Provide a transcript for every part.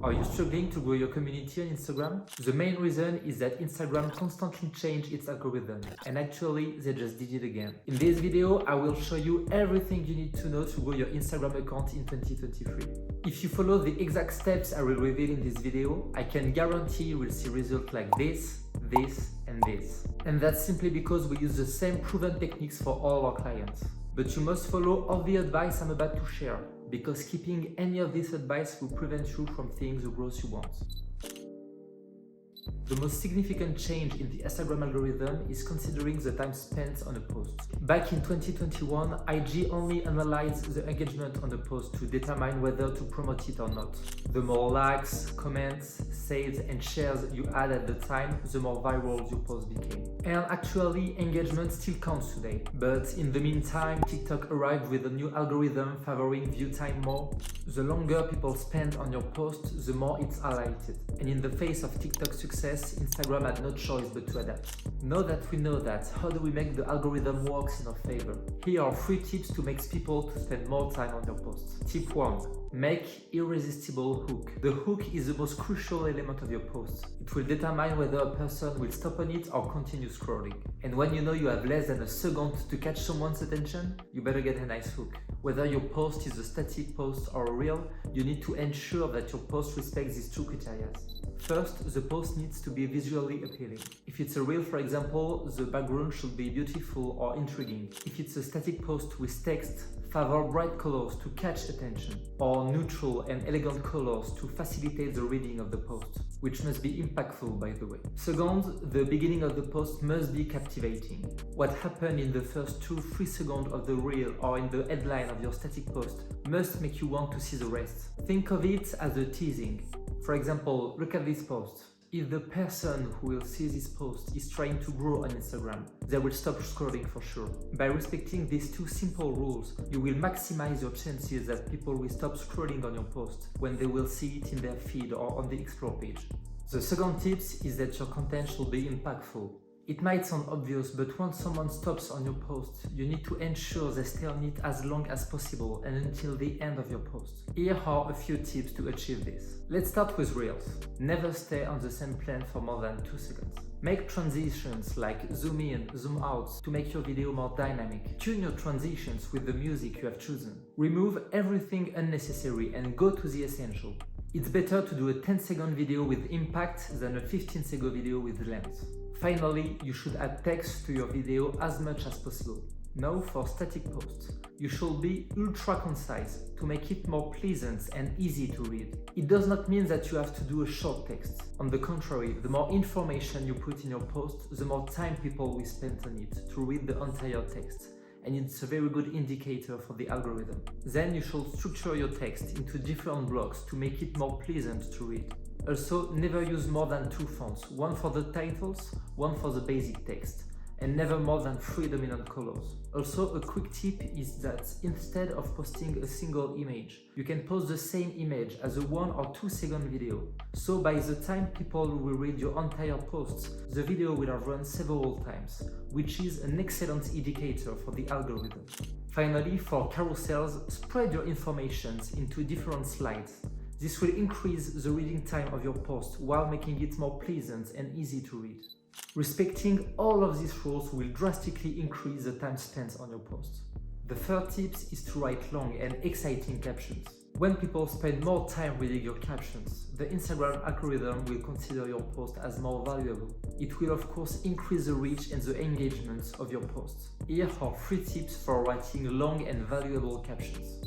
Are you struggling to grow your community on Instagram? The main reason is that Instagram constantly changes its algorithm, and actually they just did it again. In this video, I will show you everything you need to know to grow your Instagram account in 2023. If you follow the exact steps I will reveal in this video, I can guarantee you will see results like this, and this. And that's simply because we use the same proven techniques for all our clients. But you must follow all the advice I'm about to share, because keeping any of this advice will prevent you from seeing the growth you want. The most significant change in the Instagram algorithm is considering the time spent on a post. Back in 2021, IG only analyzed the engagement on a post to determine whether to promote it or not. The more likes, comments, saves and shares you had at the time, the more viral your post became. And actually, engagement still counts today. But in the meantime, TikTok arrived with a new algorithm favoring view time more. The longer people spend on your post, the more it's highlighted. And in the face of TikTok's success, Instagram had no choice but to adapt. Now that we know that, how do we make the algorithm work in our favor? Here are 3 tips to make people to spend more time on your posts. Tip 1. Make irresistible hook. The hook is the most crucial element of your post. It will determine whether a person will stop on it or continue scrolling. And when you know you have less than a second to catch someone's attention, you better get a nice hook. Whether your post is a static post or a reel, you need to ensure that your post respects these 2 criteria. First, the post needs to be visually appealing. If it's a reel, for example, the background should be beautiful or intriguing. If it's a static post with text, favor bright colors to catch attention, or neutral and elegant colors to facilitate the reading of the post, which must be impactful, by the way. Second, the beginning of the post must be captivating. What happened in the first 2-3 seconds of the reel or in the headline of your static post must make you want to see the rest. Think of it as a teasing. For example, look at this post. If the person who will see this post is trying to grow on Instagram, they will stop scrolling for sure. By respecting these 2 simple rules, you will maximize your chances that people will stop scrolling on your post when they will see it in their feed or on the explore page. The second tip is that your content should be impactful. It might sound obvious, but once someone stops on your post, you need to ensure they stay on it as long as possible and until the end of your post. Here are a few tips to achieve this. Let's start with Reels. Never stay on the same plane for more than 2 seconds. Make transitions like zoom in, zoom out to make your video more dynamic. Tune your transitions with the music you have chosen. Remove everything unnecessary and go to the essential. It's better to do a 10-second video with impact than a 15-second video with length. Finally, you should add text to your video as much as possible. Now for static posts. You should be ultra concise to make it more pleasant and easy to read. It does not mean that you have to do a short text. On the contrary, the more information you put in your post, the more time people will spend on it to read the entire text. And it's a very good indicator for the algorithm. Then you should structure your text into different blocks to make it more pleasant to read. Also, never use more than 2 fonts, one for the titles, one for the basic text, and never more than 3 dominant colors. Also, a quick tip is that instead of posting a single image, you can post the same image as a 1 or 2 second video. So by the time people will read your entire posts, the video will have run several times, which is an excellent indicator for the algorithm. Finally, for carousels, spread your information into different slides. This will increase the reading time of your post while making it more pleasant and easy to read. Respecting all of these rules will drastically increase the time spent on your post. The third tip is to write long and exciting captions. When people spend more time reading your captions, the Instagram algorithm will consider your post as more valuable. It will of course increase the reach and the engagement of your posts. Here are 3 tips for writing long and valuable captions.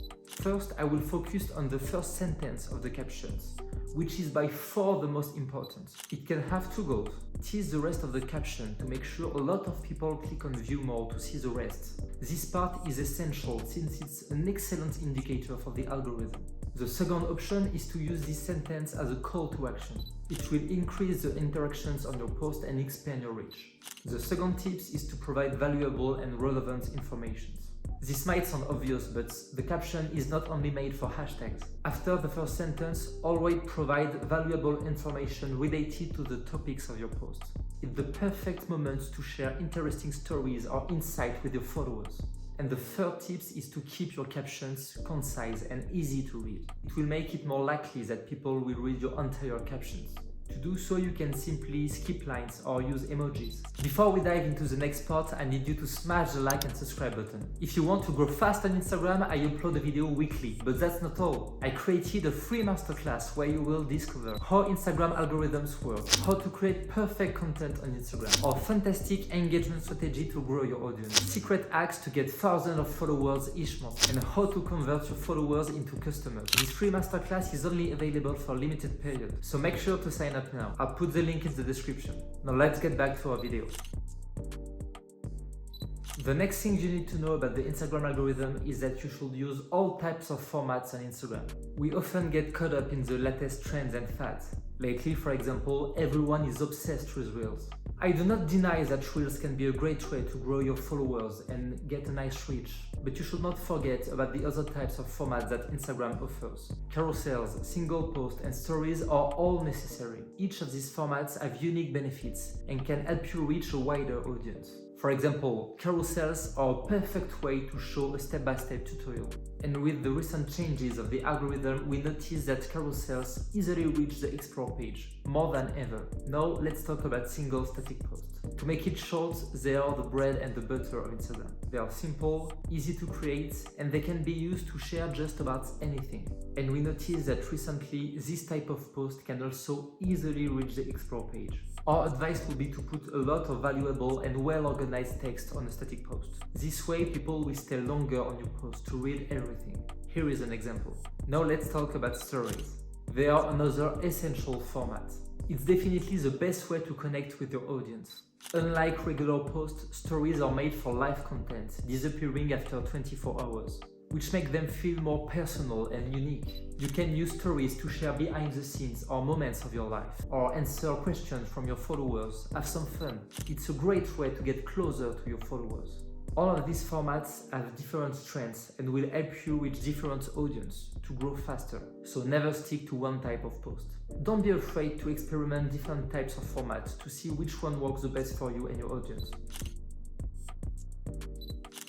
First, I will focus on the first sentence of the captions, which is by far the most important. It can have 2 goals. Tease the rest of the caption to make sure a lot of people click on view more to see the rest. This part is essential since it's an excellent indicator for the algorithm. The second option is to use this sentence as a call to action. It will increase the interactions on your post and expand your reach. The second tip is to provide valuable and relevant information. This might sound obvious, but the caption is not only made for hashtags. After the first sentence, always provide valuable information related to the topics of your post. It's the perfect moment to share interesting stories or insight with your followers. And the third tip is to keep your captions concise and easy to read. It will make it more likely that people will read your entire captions. To do so, you can simply skip lines or use emojis. Before we dive into the next part, I need you to smash the like and subscribe button. If you want to grow fast on Instagram, I upload a video weekly, but that's not all. I created a free masterclass where you will discover how Instagram algorithms work, how to create perfect content on Instagram, or fantastic engagement strategy to grow your audience, secret hacks to get thousands of followers each month, and how to convert your followers into customers. This free masterclass is only available for a limited period, so make sure to sign up now. I'll put the link in the description. Now let's get back to our video. The next thing you need to know about the Instagram algorithm is that you should use all types of formats on Instagram. We often get caught up in the latest trends and fads. Lately, for example, everyone is obsessed with Reels. I do not deny that Reels can be a great way to grow your followers and get a nice reach, but you should not forget about the other types of formats that Instagram offers. Carousels, single posts, and stories are all necessary. Each of these formats have unique benefits and can help you reach a wider audience. For example, carousels are a perfect way to show a step-by-step tutorial. And with the recent changes of the algorithm, we notice that carousels easily reach the explore page, more than ever. Now let's talk about single static posts. To make it short, they are the bread and the butter of Instagram. They are simple, easy to create, and they can be used to share just about anything. And we notice that recently, this type of post can also easily reach the explore page. Our advice would be to put a lot of valuable and well-organized text on a static post. This way, people will stay longer on your post to read everything. Here is an example. Now let's talk about stories. They are another essential format. It's definitely the best way to connect with your audience. Unlike regular posts, stories are made for live content, disappearing after 24 hours, which make them feel more personal and unique. You can use stories to share behind the scenes or moments of your life, or answer questions from your followers, have some fun. It's a great way to get closer to your followers. All of these formats have different strengths and will help you reach different audience to grow faster. So never stick to one type of post. Don't be afraid to experiment different types of formats to see which one works the best for you and your audience.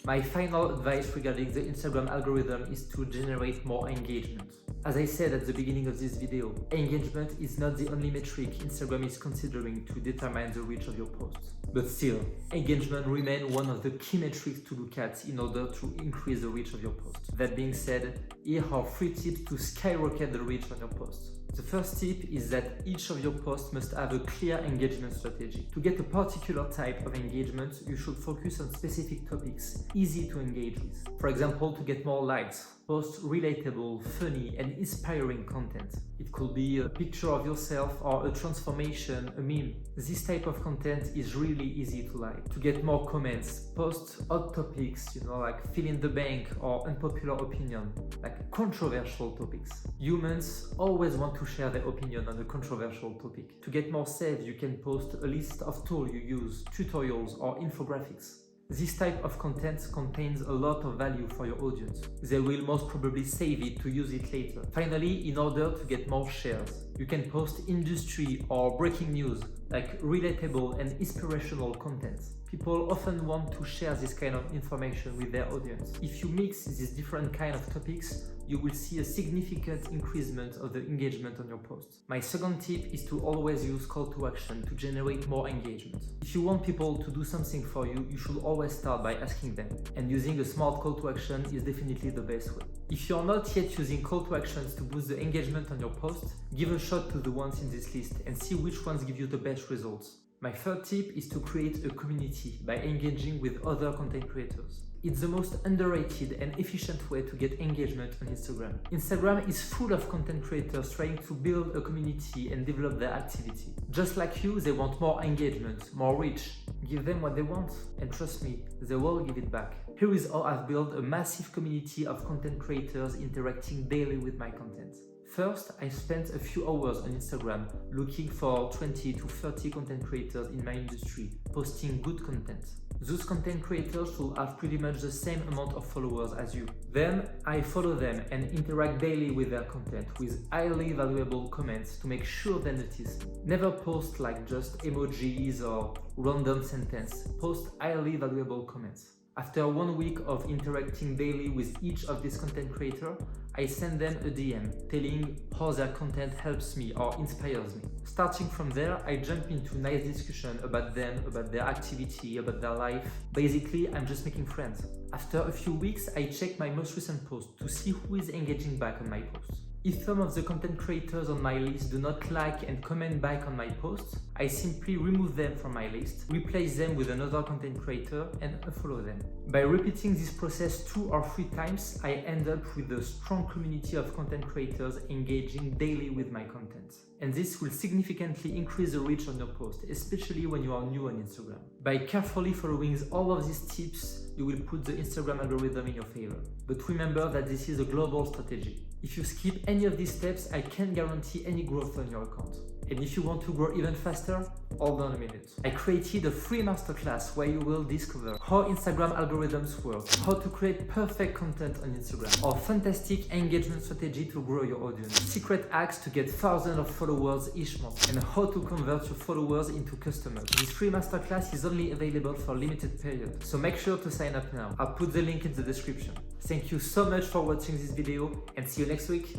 My final advice regarding the Instagram algorithm is to generate more engagement. As I said at the beginning of this video, engagement is not the only metric Instagram is considering to determine the reach of your posts. But still, engagement remains one of the key metrics to look at in order to increase the reach of your post. That being said, here are 3 tips to skyrocket the reach on your posts. The first tip is that each of your posts must have a clear engagement strategy. To get a particular type of engagement, you should focus on specific topics, easy to engage with. For example, to get more likes, post relatable, funny, and inspiring content. It could be a picture of yourself or a transformation, a meme. This type of content is really easy to like. To get more comments, post hot topics, like fill in the blank or unpopular opinion, like controversial topics. Humans always want to share their opinion on a controversial topic. To get more saves, you can post a list of tools you use, tutorials or infographics. This type of content contains a lot of value for your audience. They will most probably save it to use it later. Finally, in order to get more shares, you can post industry or breaking news, like relatable and inspirational content. People often want to share this kind of information with their audience. If you mix these different kind of topics, you will see a significant increasement of the engagement on your posts. My second tip is to always use call to action to generate more engagement. If you want people to do something for you, you should always start by asking them. And using a smart call to action is definitely the best way. If you're not yet using call to actions to boost the engagement on your posts, give a shot to the ones in this list and see which ones give you the best results. My third tip is to create a community by engaging with other content creators. It's the most underrated and efficient way to get engagement on Instagram. Instagram is full of content creators trying to build a community and develop their activity. Just like you, they want more engagement, more reach. Give them what they want, and trust me, they will give it back. Here is how I've built a massive community of content creators interacting daily with my content. First, I spent a few hours on Instagram looking for 20 to 30 content creators in my industry, posting good content. Those content creators will have pretty much the same amount of followers as you. Then, I follow them and interact daily with their content with highly valuable comments to make sure they notice me. Never post like just emojis or random sentence. Post highly valuable comments. After 1 week of interacting daily with each of these content creators, I send them a DM telling how their content helps me or inspires me. Starting from there, I jump into nice discussion about them, about their activity, about their life. Basically, I'm just making friends. After a few weeks, I check my most recent post to see who is engaging back on my posts. If some of the content creators on my list do not like and comment back on my posts, I simply remove them from my list, replace them with another content creator, and unfollow them. By repeating this process 2 or 3 times, I end up with a strong community of content creators engaging daily with my content. And this will significantly increase the reach on your post, especially when you are new on Instagram. By carefully following all of these tips, you will put the Instagram algorithm in your favor. But remember that this is a global strategy. If you skip any of these steps, I can't guarantee any growth on your account. And if you want to grow even faster, hold on a minute. I created a free masterclass where you will discover how Instagram algorithms work, how to create perfect content on Instagram, our fantastic engagement strategy to grow your audience, secret hacks to get thousands of followers each month, and how to convert your followers into customers. This free masterclass is only available for a limited period, so make sure to sign up now. I'll put the link in the description. Thank you so much for watching this video and see you next week.